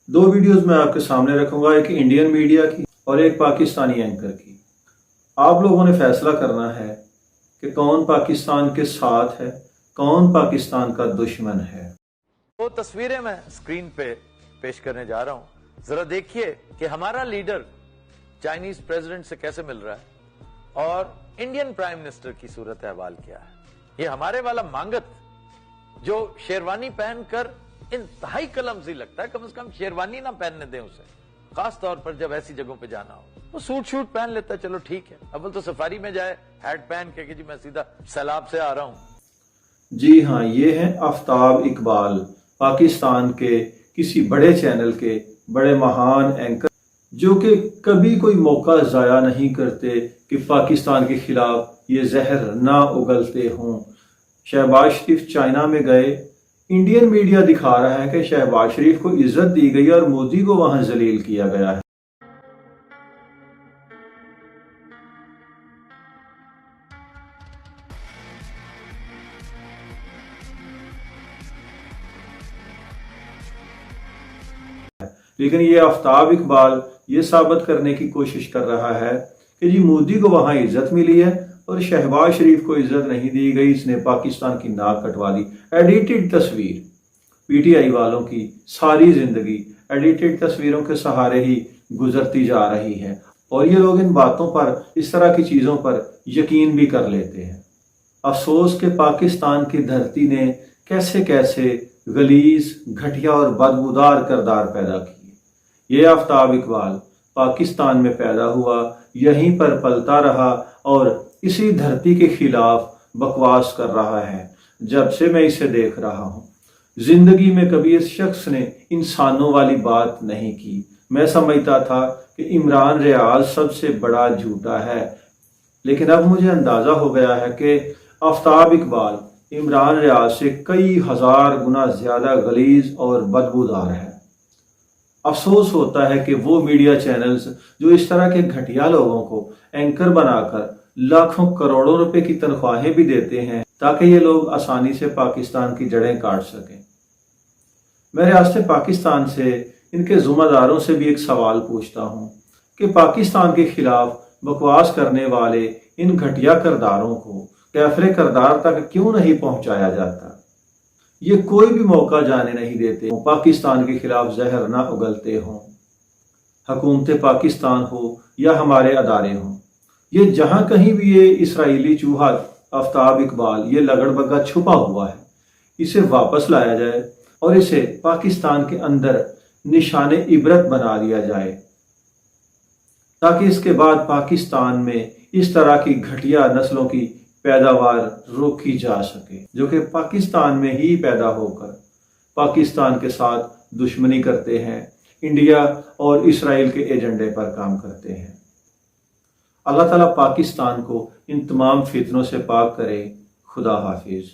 دو videos میں آپ کے سامنے رکھوں گا، ایک انڈین میڈیا کی اور ایک پاکستانی اینکر کی۔ آپ لوگوں نے فیصلہ کرنا ہے کہ کون پاکستان کے ساتھ ہے، کون پاکستان کا دشمن ہے۔ وہ تصویریں میں اسکرین پہ پیش کرنے جا رہا ہوں، ذرا دیکھیے کہ ہمارا لیڈر چائنیز پریزیڈنٹ سے کیسے مل رہا ہے اور انڈین پرائم منسٹر کی صورت احوال کیا ہے۔ یہ ہمارے والا مانگت جو شیروانی پہن کر انتہائی کلمزی لگتا ہے، کم از کم شیروانی نہ پہننے دیں اسے، خاص طور پر جب ایسی جگہوں پہ جانا ہو۔ وہ سوٹ شوٹ پہن لیتا ہے، چلو ٹھیک ہے، اول تو سفاری میں جائے ہیٹ پہن کے کہ جی میں سیدھا سیلاب سے آ رہا ہوں۔ جی ہاں، یہ ہیں آفتاب اقبال، پاکستان کے کسی بڑے چینل کے بڑے مہان اینکر، جو کہ کبھی کوئی موقع ضائع نہیں کرتے کہ پاکستان کے خلاف یہ زہر نہ اگلتے ہوں۔ شہباز شریف چائنا میں گئے، انڈین میڈیا دکھا رہا ہے کہ شہباز شریف کو عزت دی گئی اور مودی کو وہاں ذلیل کیا گیا ہے۔ لیکن یہ آفتاب اقبال یہ ثابت کرنے کی کوشش کر رہا ہے کہ جی مودی کو وہاں عزت ملی ہے اور شہباز شریف کو عزت نہیں دی گئی، اس نے پاکستان کی ناک کٹوا دی۔ ایڈیٹڈ تصویر، پی ٹی آئی والوں کی ساری زندگی ایڈیٹڈ تصویروں کے سہارے ہی گزرتی جا رہی ہے، اور یہ لوگ ان باتوں پر، اس طرح کی چیزوں پر یقین بھی کر لیتے ہیں۔ افسوس کہ پاکستان کی دھرتی نے کیسے کیسے غلیظ، گھٹیا اور بدبودار کردار پیدا کیے۔ یہ آفتاب اقبال پاکستان میں پیدا ہوا، یہیں پر پلتا رہا اور اسی دھرتی کے خلاف بکواس کر رہا ہے جب سے میں اسے دیکھ رہا ہوں۔ زندگی میں کبھی اس شخص نے انسانوں والی بات نہیں کی۔ میں سمجھتا تھا کہ عمران ریاض سب سے بڑا جھوٹا ہے، لیکن اب مجھے اندازہ ہو گیا ہے کہ آفتاب اقبال عمران ریاض سے کئی ہزار گنا زیادہ غلیظ اور بدبودار ہے۔ افسوس ہوتا ہے کہ وہ میڈیا چینلز جو اس طرح کے گھٹیا لوگوں کو اینکر بنا کر لاکھوں کروڑوں روپے کی تنخواہیں بھی دیتے ہیں تاکہ یہ لوگ آسانی سے پاکستان کی جڑیں کاٹ سکیں۔ میں ریاست پاکستان سے، ان کے ذمہ داروں سے بھی ایک سوال پوچھتا ہوں کہ پاکستان کے خلاف بکواس کرنے والے ان گھٹیا کرداروں کو کیفر کردار تک کیوں نہیں پہنچایا جاتا؟ یہ کوئی بھی موقع جانے نہیں دیتے پاکستان کے خلاف زہر نہ اگلتے ہوں، حکومت پاکستان ہو یا ہمارے ادارے ہوں۔ یہ جہاں کہیں بھی یہ اسرائیلی چوہا آفتاب اقبال، یہ لگڑ بگا چھپا ہوا ہے، اسے واپس لایا جائے اور اسے پاکستان کے اندر نشان عبرت بنا دیا جائے، تاکہ اس کے بعد پاکستان میں اس طرح کی گھٹیا نسلوں کی پیداوار روکی جا سکے، جو کہ پاکستان میں ہی پیدا ہو کر پاکستان کے ساتھ دشمنی کرتے ہیں، انڈیا اور اسرائیل کے ایجنڈے پر کام کرتے ہیں۔ اللہ تعالیٰ پاکستان کو ان تمام فتنوں سے پاک کرے۔ خدا حافظ۔